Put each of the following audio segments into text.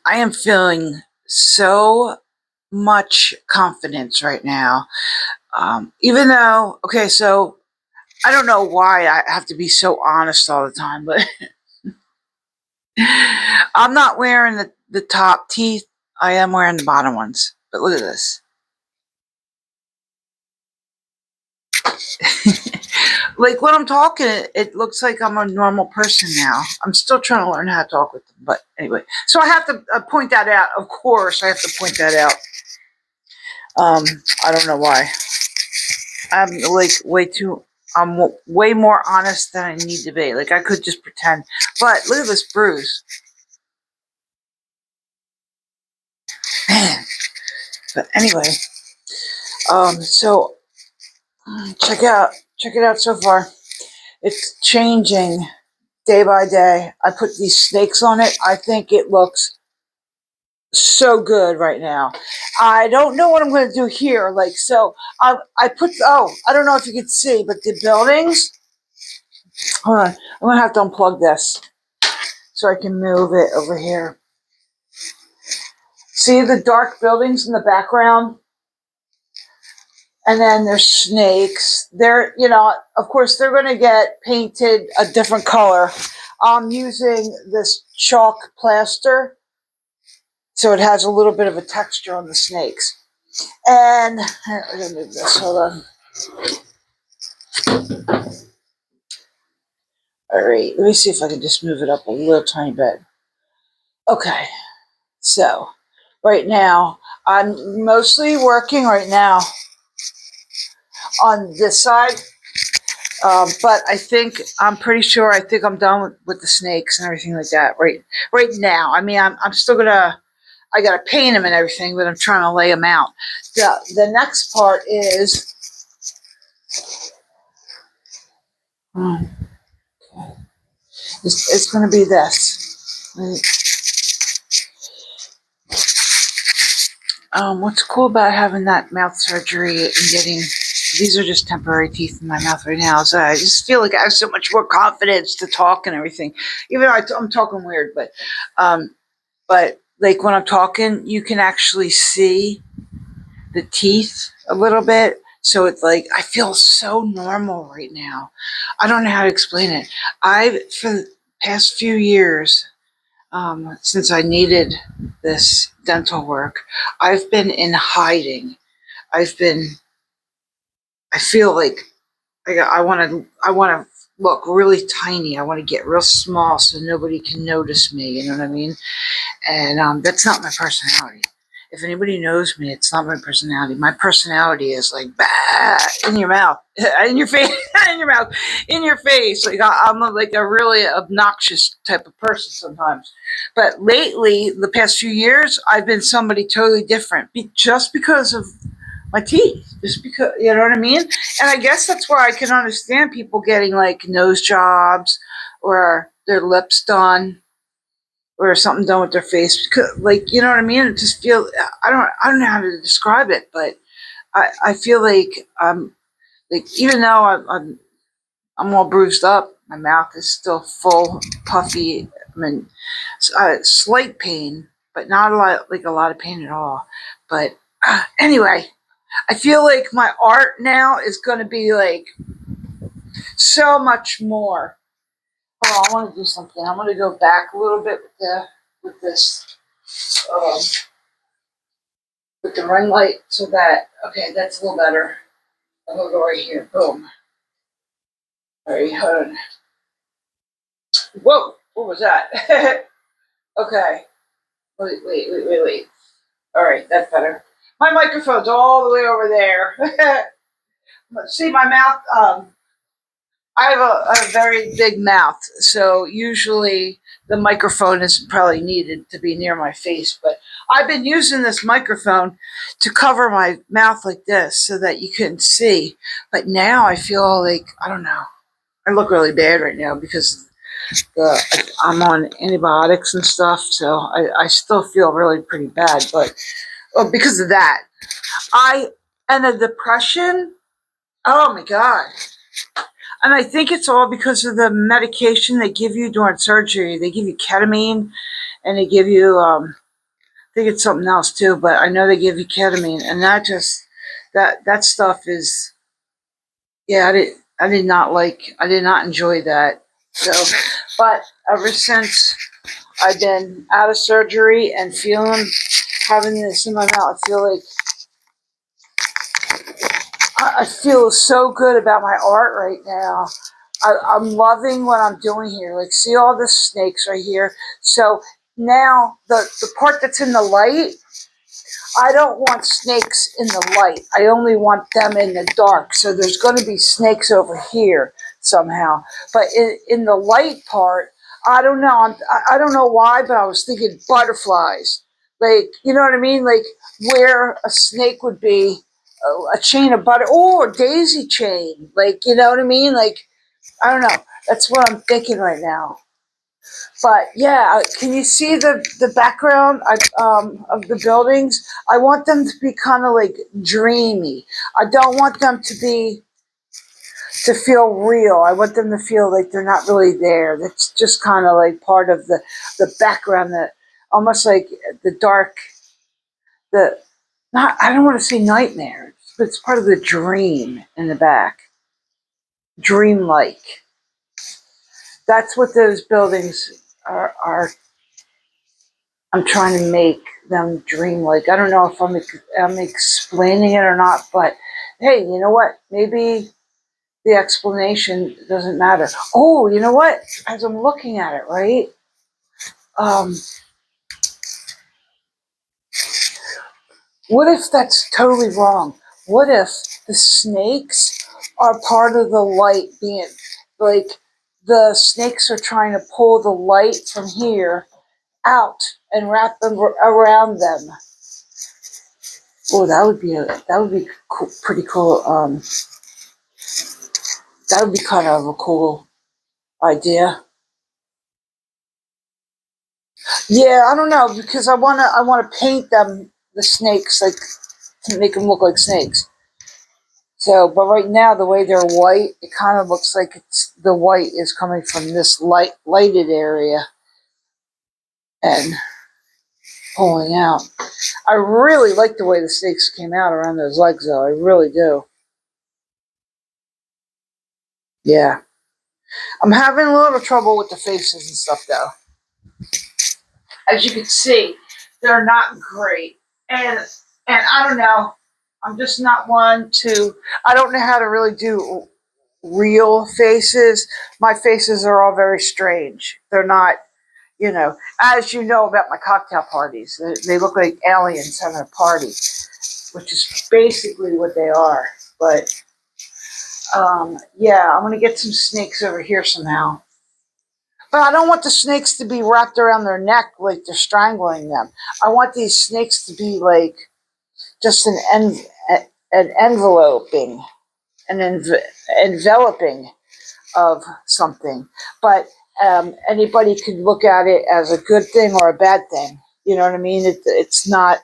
I am feeling so much confidence right now. Even though, okay, so I don't know why I have to be so honest all the time, but I'm not wearing the top teeth. I am wearing the bottom ones. But look at this. Like when I'm talking, it looks like I'm a normal person now. I'm still trying to learn how to talk with them. But anyway, so I have to point that out. Of course, I have to point that out. I don't know why. I'm like I'm way more honest than I need to be. Like I could just pretend. But look at this bruise. Man. But anyway, so check it out so far. It's changing day by day. I put these snakes on it. I think it looks so good right now. I don't know what I'm going to do here. Like, so I put, I don't know if you can see, but the buildings, hold on, I'm going to have to unplug this so I can move it over here. See the dark buildings in the background? And then there's snakes. They're, of course, they're going to get painted a different color. I'm using this chalk plaster, so it has a little bit of a texture on the snakes. And I'm going to move this. Hold on. All right, let me see if I can just move it up a little tiny bit. Okay, so right now, I'm mostly working right now on this side. But I'm pretty sure I think I'm done with the snakes and everything like that right now. I mean, I'm still I gotta paint them and everything, but I'm trying to lay them out. The next part is, it's gonna be this. What's cool about having that mouth surgery and getting, these are just temporary teeth in my mouth right now, so I just feel like I have so much more confidence to talk and everything. Even though I'm talking weird, but like when I'm talking, you can actually see the teeth a little bit. So it's like I feel so normal right now. I don't know how to explain it. For the past few years, since I needed this dental work, I've been in hiding. I've been. I feel like I want to look really tiny. I want to get real small so nobody can notice me. You know what I mean? And that's not my personality. If anybody knows me, it's not my personality. My personality is like, bah, in your mouth, in your face, in your mouth, in your face. Like I'm like a really obnoxious type of person sometimes. But lately, the past few years, I've been somebody totally different, just because of my teeth. Just because, you know what I mean? And I guess that's why I can understand people getting like nose jobs or their lips done or something done with their face, because, like, you know what I mean. It just feel, I don't know how to describe it, but I feel like even though I'm all bruised up, my mouth is still full, puffy. I mean, slight pain, but not a lot of pain at all. But anyway, I feel like my art now is going to be like so much more. Oh, I want to do something. I'm going to go back a little bit with this. Um, with the ring light, so that, okay, that's a little better. I'm gonna go right here. Boom. All right, hold on. Whoa, what was that? Okay. Wait. All right, that's better. My microphone's all the way over there. See, my mouth, I have a very big mouth, so usually the microphone is probably needed to be near my face. But I've been using this microphone to cover my mouth like this so that you couldn't see. But now I feel like, I don't know. I look really bad right now because I'm on antibiotics and stuff, so I still feel really pretty bad. But because of that, and the depression. Oh my God. And I think it's all because of the medication they give you during surgery. They give you ketamine, and they give you think it's something else too, but I know they give you ketamine, and that stuff is, yeah. I did not enjoy that. So, but ever since I've been out of surgery and having this in my mouth, I feel like I feel so good about my art right now. I'm loving what I'm doing here. Like, see all the snakes right here. So now the part that's in the light, I don't want snakes in the light. I only want them in the dark. So there's going to be snakes over here somehow. But in the light part, I don't know. I don't know why, but I was thinking butterflies. Like, you know what I mean? Like where a snake would be, a chain of butter, or a daisy chain. Like, you know what I mean? Like, I don't know. That's what I'm thinking right now. But yeah, can you see the background of the buildings? I want them to be kind of like dreamy. I don't want them to feel real. I want them to feel like they're not really there. That's just kind of like part of the background, that almost like the dark, the not. I don't want to say nightmares, but it's part of the dream in the back, dreamlike. That's what those buildings are. I'm trying to make them dreamlike. I don't know if I'm explaining it or not, but hey, you know what? Maybe the explanation doesn't matter. Oh, you know what? As I'm looking at it, right? Um, what if that's totally wrong? What if the snakes are part of the light being like the snakes are trying to pull the light from here out and wrap them around them? Oh, that would be cool, pretty cool. That would be kind of a cool idea. Yeah, I don't know, because I wanna paint them, the snakes, like to make them look like snakes. So, but right now the way they're white, it kind of looks like the white is coming from this lighted area and pulling out. I really like the way the snakes came out around those legs, though. I really do. Yeah, I'm having a little trouble with the faces and stuff, though. As you can see, they're not great. And I don't know. I'm just not one to. I don't know how to really do real faces. My faces are all very strange. They're not, as you know about my cocktail parties, they look like aliens having a party, which is basically what they are. But yeah, I'm gonna get some snakes over here somehow. But I don't want the snakes to be wrapped around their neck like they're strangling them. I want these snakes to be like just an enveloping, an enveloping of something. But anybody could look at it as a good thing or a bad thing. You know what I mean? It's not,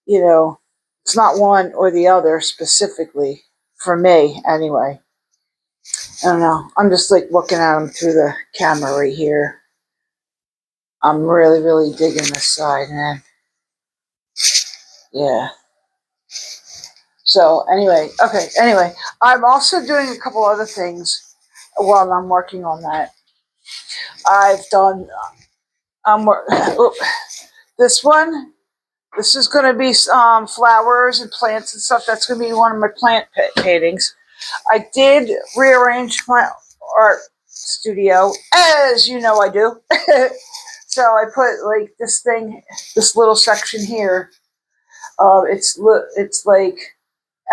you know, it's not one or the other specifically for me anyway. I don't know. I'm just like looking at them through the camera right here. I'm really, really digging this side, man. Yeah. So anyway, okay. Anyway, I'm also doing a couple other things while I'm working on that. I've done. This one. This is going to be flowers and plants and stuff. That's going to be one of my plant paintings. I did rearrange my art studio, as you know I do. So I put like this little section here. It's like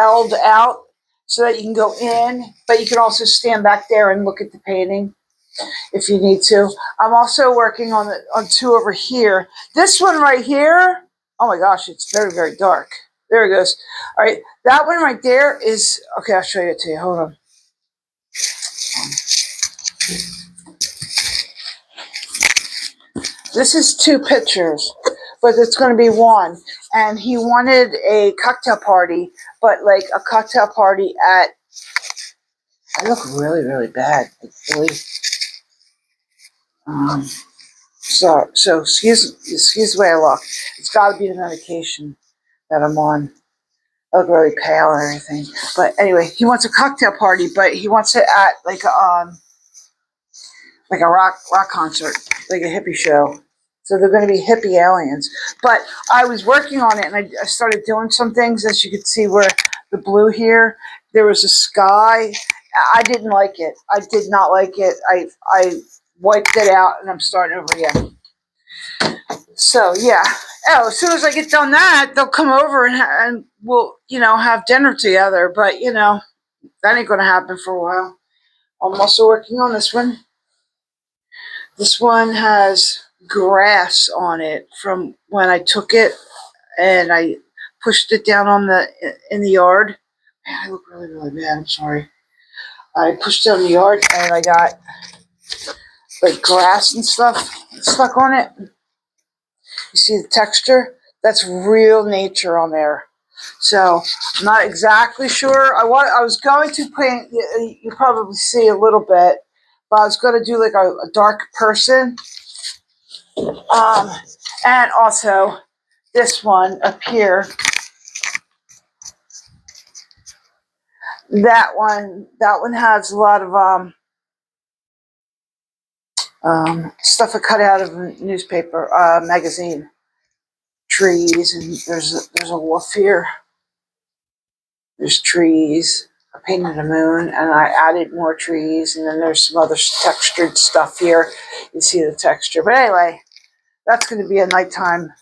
L'd out so that you can go in, but you can also stand back there and look at the painting if you need to. I'm also working on two over here. This one right here, oh my gosh, it's very, very dark. There it goes. All right, that one right there is, okay, I'll show you it to you. Hold on. This is two pictures, but it's going to be one. And he wanted a cocktail party, but like a cocktail party at, I look really, really bad. Like, really. Um, So excuse the way I look. It's got to be the medication that I'm on. I look really pale and everything. But anyway, he wants a cocktail party, but he wants it at like a rock concert, like a hippie show. So they're going to be hippie aliens. But I was working on it, and I started doing some things. As you could see, where the blue here, there was a sky. I didn't like it. I did not like it. I wiped it out, and I'm starting over again. So yeah. Oh, as soon as I get done that, they'll come over and we'll have dinner together. But that ain't going to happen for a while. I'm also working on this one. This one has grass on it from when I took it and I pushed it down in the yard. Man, I look really, really bad. I'm sorry. I pushed it in the yard and I got like grass and stuff stuck on it. You see the texture? That's real nature on there. So I'm not exactly sure. I was going to paint. You probably see a little bit, but I was going to do like a dark person. And also this one up here, that one has a lot of stuff I cut out of a newspaper magazine. Trees, and there's a wolf here. There's trees. I painted a moon, and I added more trees, and then there's some other textured stuff here. You see the texture, but anyway, that's going to be a nighttime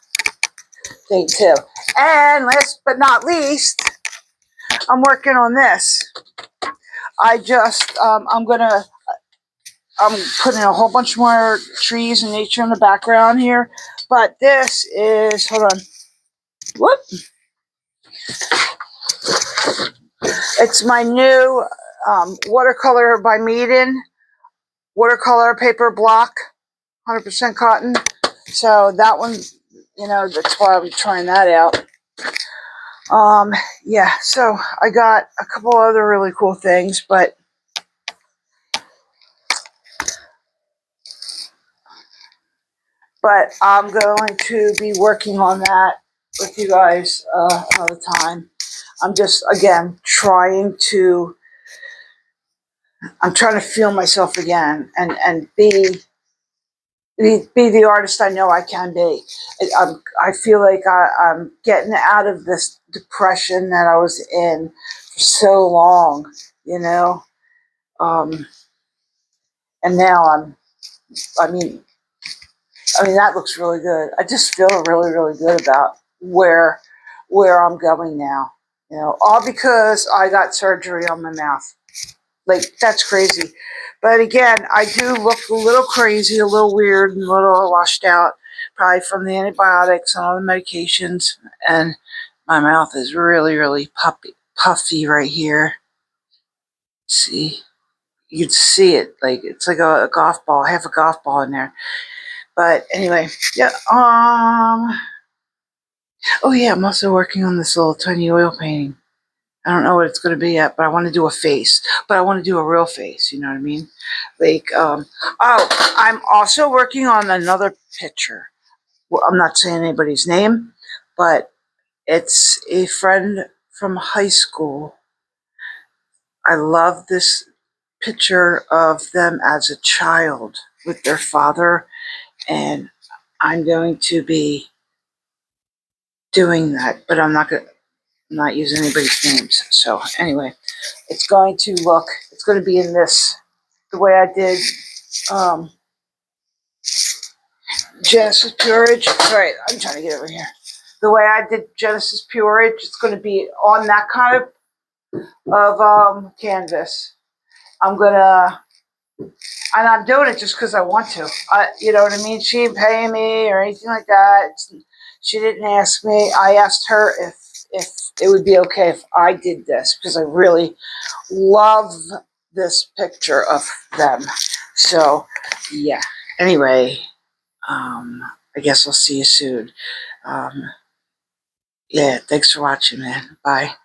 thing too. And last but not least, I'm working on this. I'm putting a whole bunch more trees and nature in the background here. But this is, hold on. Whoop. It's my new watercolor by Meeden. Watercolor paper block, 100% cotton. So that one, that's why I'm trying that out. Yeah, so I got a couple other really cool things, but I'm going to be working on that with you guys another time. I'm just, again, I'm trying to feel myself again and be the artist I know I can be. I feel like I'm getting out of this depression that I was in for so long, and now I mean, that looks really good. I just feel really, really good about where I'm going now. All because I got surgery on my mouth. Like, that's crazy. But again, I do look a little crazy, a little weird, and a little washed out, probably from the antibiotics and all the medications. And my mouth is really, really puffy right here. See? You can see it. Like, it's like a golf ball, half a golf ball in there. But anyway, yeah. Oh yeah, I'm also working on this little tiny oil painting. I don't know what it's going to be yet, but I want to do a face. But I want to do a real face, you know what I mean? Like, I'm also working on another picture. Well, I'm not saying anybody's name, but it's a friend from high school. I love this picture of them as a child with their father, and I'm going to be doing that, but I'm not using anybody's names. So anyway, it's going to be in this, the way I did Genesis Peerage. All right, I'm trying to get over here. The way I did Genesis Peerage, it's going to be on that kind of canvas. I'm doing it just because I want to. You know what I mean? She ain't paying me or anything like that. She didn't ask me. I asked her if it would be okay if I did this, because I really love this picture of them. So yeah. Anyway, I guess I'll see you soon. Yeah, thanks for watching, man. Bye.